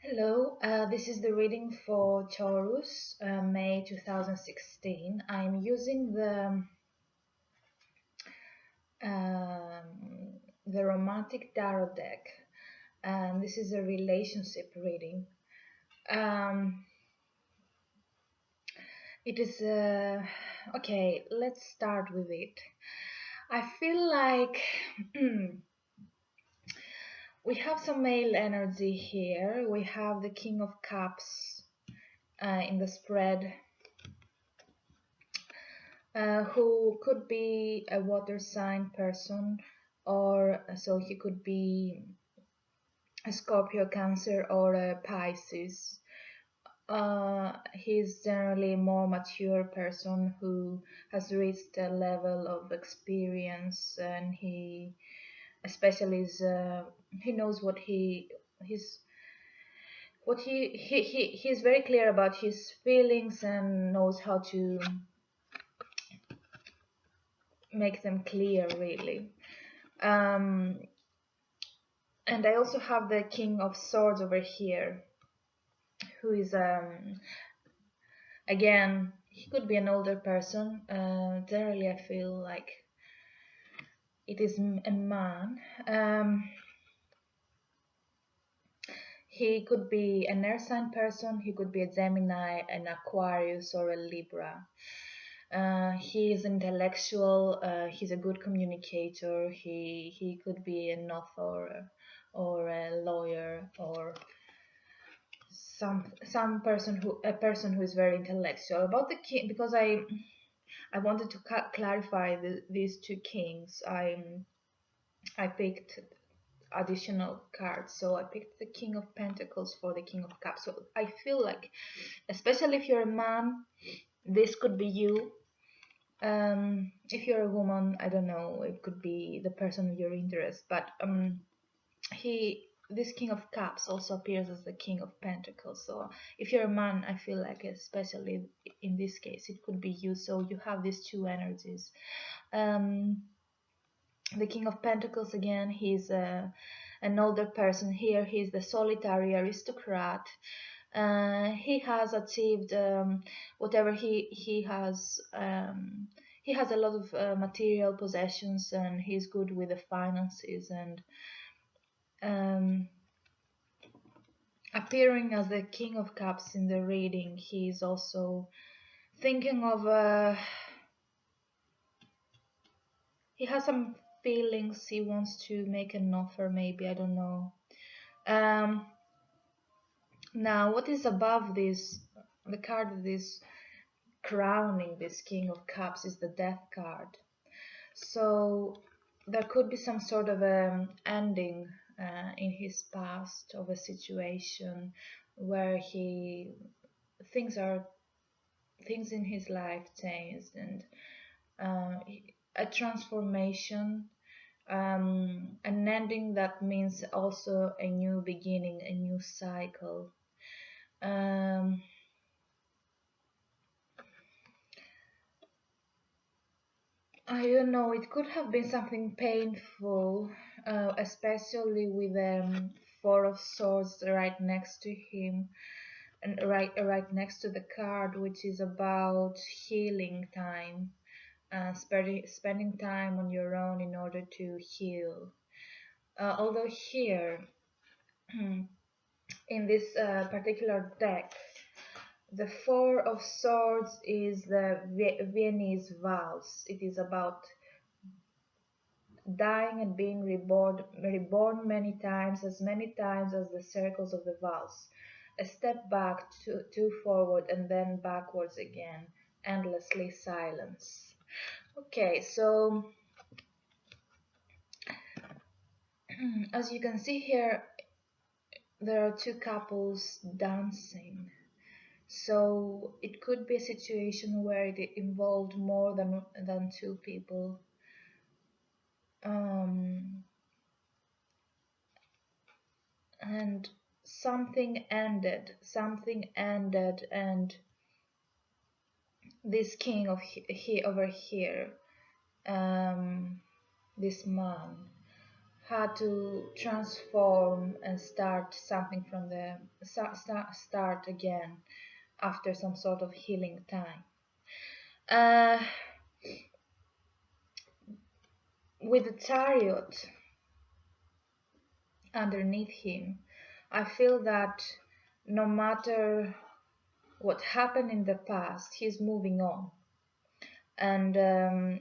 Hello, this is the reading for Taurus, May 2016. I'm using the Romantic Tarot deck, and this is a relationship reading. It is okay. Let's start with it. I feel like we have some male energy here. We have the King of Cups in the spread. Who could be a water sign person, or so he could be a Scorpio, Cancer, or a Pisces. He's generally a more mature person who has reached a level of experience, and he especially is he knows he's very clear about his feelings and knows how to make them clear, really. And I also have the King of Swords over here, who is again, he could be an older person. Generally I feel like it is a man. He could be an air sign person, he could be a Gemini, an Aquarius, or a Libra. He is intellectual, he's a good communicator, he could be an author or a lawyer, or some person who is very intellectual. About the king, because I wanted to clarify these two kings, I picked additional cards. So I picked the King of Pentacles for the King of Cups. So I feel like, especially if you're a man, this could be you. If you're a woman, I don't know, it could be the person of your interest. But this King of Cups also appears as the King of Pentacles. So if you're a man, I feel like, especially in this case, it could be you. So you have these two energies. The King of Pentacles, again, he's an older person here. He's the solitary aristocrat. He has achieved whatever he has. He has a lot of material possessions, and he's good with the finances, and appearing as the King of Cups in the reading, he's also thinking of he has some feelings. He wants to make an offer, maybe, I don't know. Now what is above this, the card that is crowning this King of Cups, is the Death card. So there could be some sort of ending in his past of a situation where things in his life changed, and a transformation, an ending that means also a new beginning, a new cycle. I don't know, it could have been something painful, especially with Four of Swords right next to him, and right next to the card, which is about healing time, spending time on your own in order to heal. Although here, in this particular deck, the Four of Swords is the Viennese Vows. It is about dying and being reborn many times as the circles of the vows. A step back, two forward, and then backwards again. Endlessly silence. Okay, so as you can see here, there are two couples dancing. So it could be a situation where it involved more than two people. And something ended, and this king of over here, this man, had to transform and start something from the start again after some sort of healing time. With the chariot underneath him, I feel that no matter what happened in the past, he's moving on, and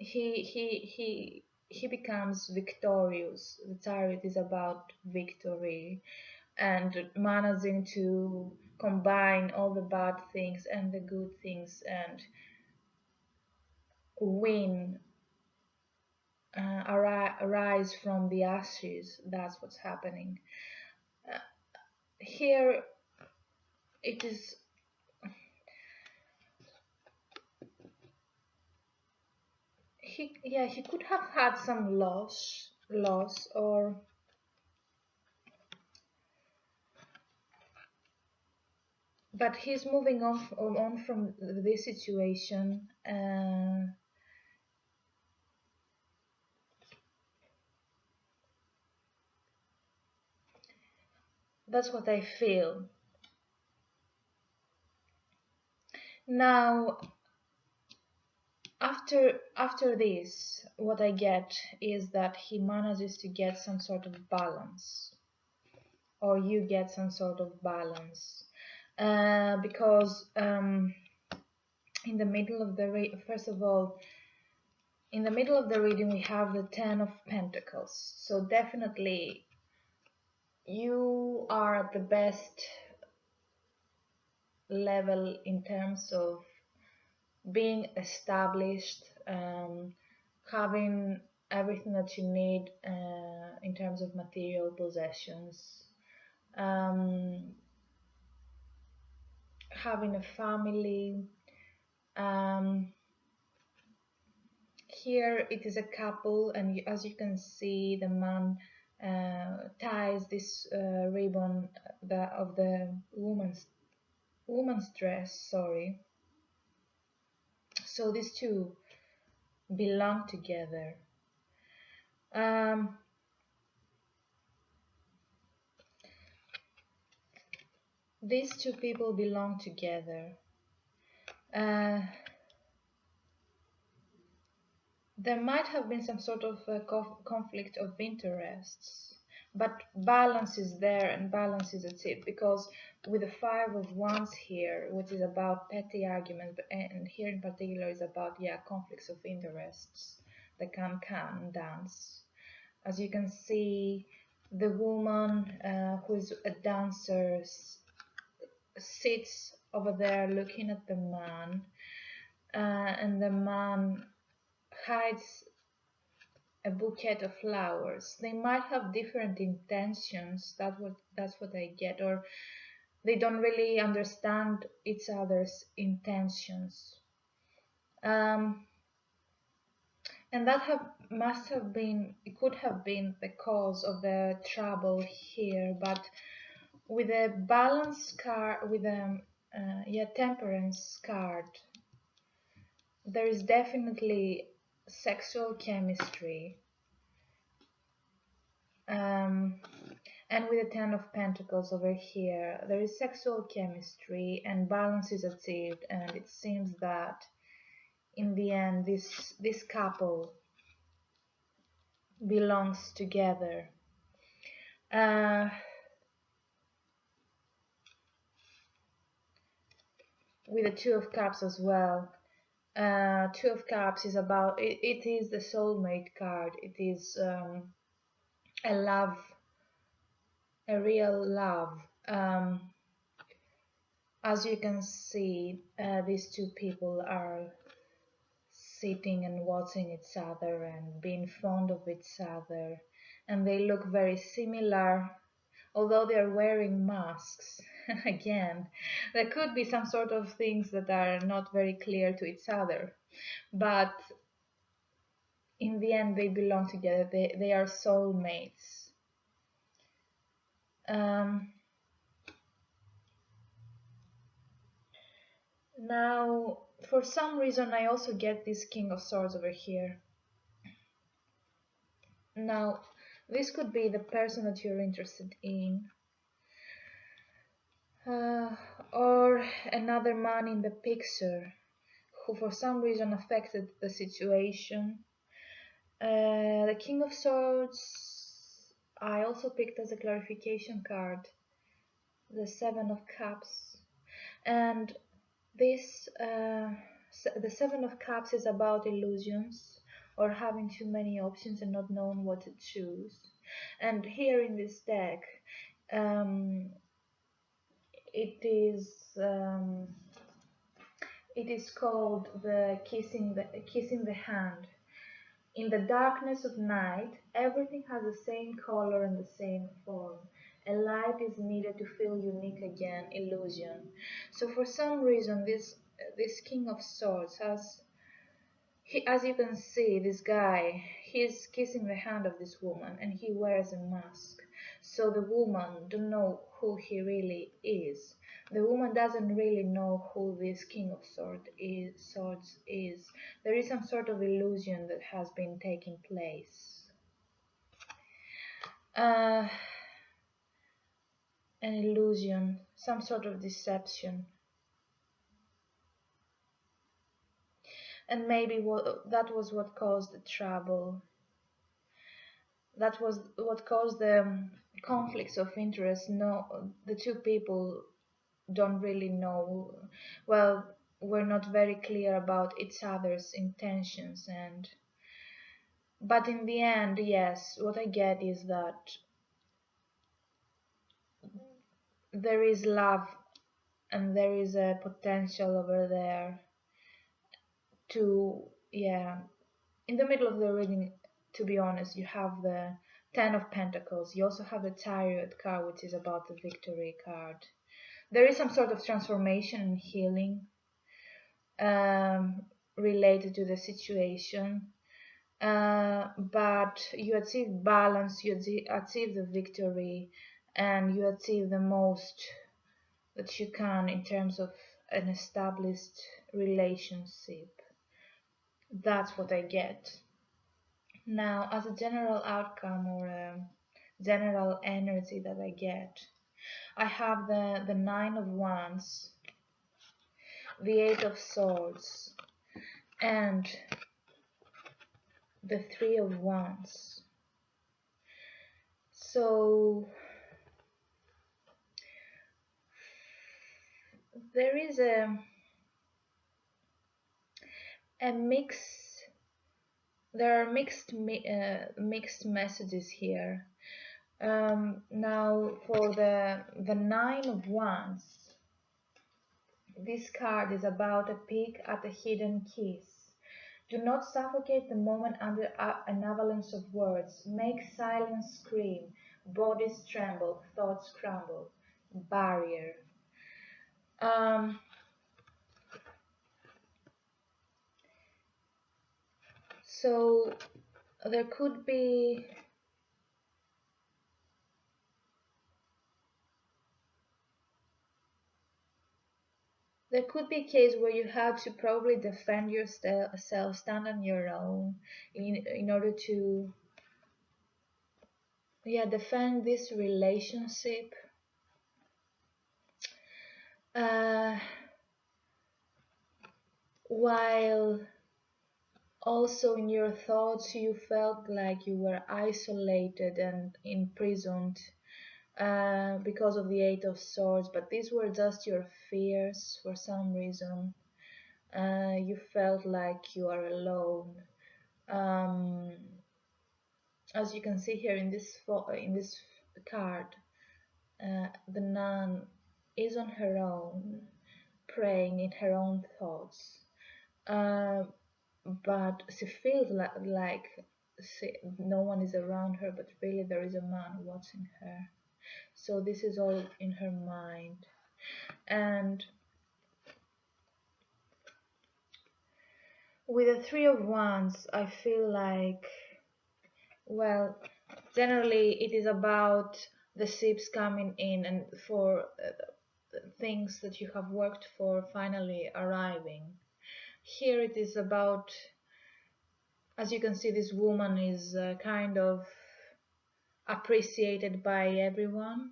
he becomes victorious. The chariot is about victory and managing to combine all the bad things and the good things and win, arise from the ashes. That's what's happening. Here it is. He could have had some loss, or but he's moving on from this situation. That's what I feel. Now, after this, what I get is that he manages to get some sort of balance, or you get some sort of balance, because in the middle of the first of all, in the middle of the reading we have the Ten of Pentacles. So definitely you are at the best level in terms of being established, having everything that you need in terms of material possessions, having a family. Here it is a couple, and as you can see, the man ties this ribbon of the woman's dress. Sorry. So these two belong together. These two people belong together. There might have been some sort of conflict of interests, but balance is there, and balance is at it, because with the Five of Wands here, which is about petty arguments, and here in particular is about conflicts of interests that can come and dance. As you can see, the woman who is a dancer sits over there looking at the man, and the man hides a bouquet of flowers. They might have different intentions. That's what I get, or they don't really understand each other's intentions. And that it could have been the cause of the trouble here. But with a balance card, with a temperance card, there is definitely sexual chemistry, and with the Ten of Pentacles over here, there is sexual chemistry and balance is achieved, and it seems that in the end this couple belongs together. With the Two of Cups as well. Two of Cups is about it is the soulmate card. It is a love, a real love. As you can see, these two people are sitting and watching each other and being fond of each other, and they look very similar, although they are wearing masks. Again, there could be some sort of things that are not very clear to each other, but in the end they belong together. They are soulmates. Now, for some reason, I also get this King of Swords over here. Now, This could be the person that you're interested in, or another man in the picture who for some reason affected the situation. The King of Swords, I also picked as a clarification card the Seven of Cups, and this the Seven of Cups is about illusions or having too many options and not knowing what to choose. And here in this deck, um, it is um, it is called the kissing the hand. In the darkness of night, everything has the same color and the same form. A light is needed to feel unique again, illusion. So for some reason, this King of Swords has, as you can see, this guy, he's kissing the hand of this woman, and he wears a mask. So the woman don't know who he really is. The woman doesn't really know who this King of Swords is. There is some sort of illusion that has been taking place. Uh, an illusion, some sort of deception. And maybe that was what caused the trouble. That was what caused the conflicts of interest. No, the two people don't really know. Well, we're not very clear about each other's intentions, and but in the end, yes, what I get is that there is love and there is a potential over there to, yeah. In the middle of the reading, to be honest, you have the Ten of Pentacles. You also have the Chariot card, which is about the victory card. There is some sort of transformation and healing related to the situation, but you achieve balance, you achieve the victory, and you achieve the most that you can in terms of an established relationship. That's what I get. Now, as a general outcome or a general energy that I get, I have the Nine of Wands, the Eight of Swords, and the Three of Wands. So there is a mix. There are mixed messages here. Now for the Nine of Wands, this card is about a peek at a hidden kiss. Do not suffocate the moment under an avalanche of words. Make silence scream, bodies tremble, thoughts crumble. Barrier. So there could be a case where you have to probably defend yourself, stand on your own, in order to, yeah, defend this relationship. While also in your thoughts you felt like you were isolated and imprisoned because of the Eight of Swords, but these were just your fears for some reason. You felt like you are alone. As you can see here in this card, the nun is on her own, praying in her own thoughts, but she feels like no one is around her, but really there is a man watching her. So this is all in her mind. And with the Three of Wands, I feel like, well, generally it is about the ships coming in and for things that you have worked for finally arriving. Here it is about, as you can see, this woman is kind of appreciated by everyone,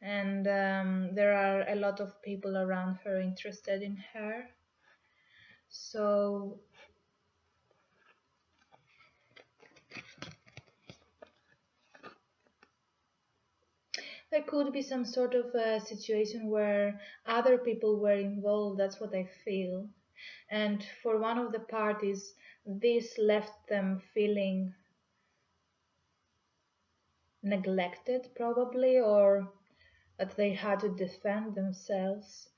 and there are a lot of people around her interested in her. So there could be some sort of a situation where other people were involved, that's what I feel. And for one of the parties, this left them feeling neglected, probably, or that they had to defend themselves.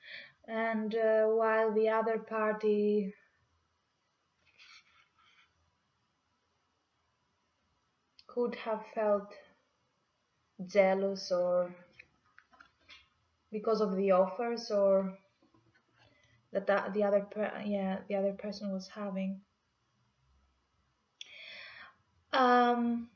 And while the other party could have felt jealous, or because of the offers, or that the other person was having. Um,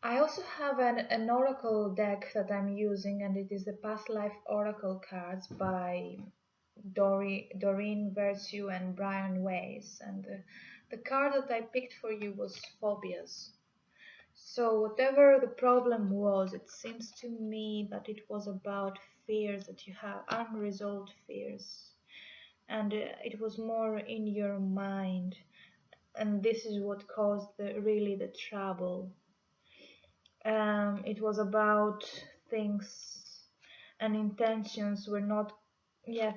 I also have an oracle deck that I'm using, and it is the Past Life Oracle cards by Doreen Virtue and Brian Weiss. And the card that I picked for you was Phobias. So whatever the problem was, it seems to me that it was about fears that you have, unresolved fears. And it was more in your mind. And this is what caused really the trouble. It was about things, and intentions were not, yeah,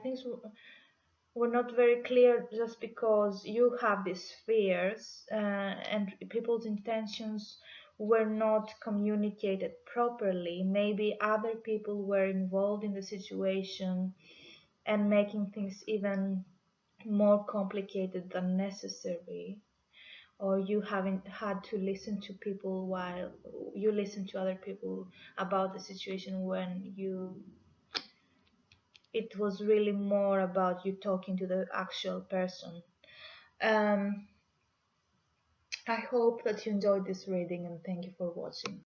were not very clear, just because you have these fears, and people's intentions were not communicated properly. Maybe other people were involved in the situation and making things even more complicated than necessary, or you haven't had to listen to people while you listen to other people about the situation, when it was really more about you talking to the actual person. um, I hope that you enjoyed this reading, and thank you for watching.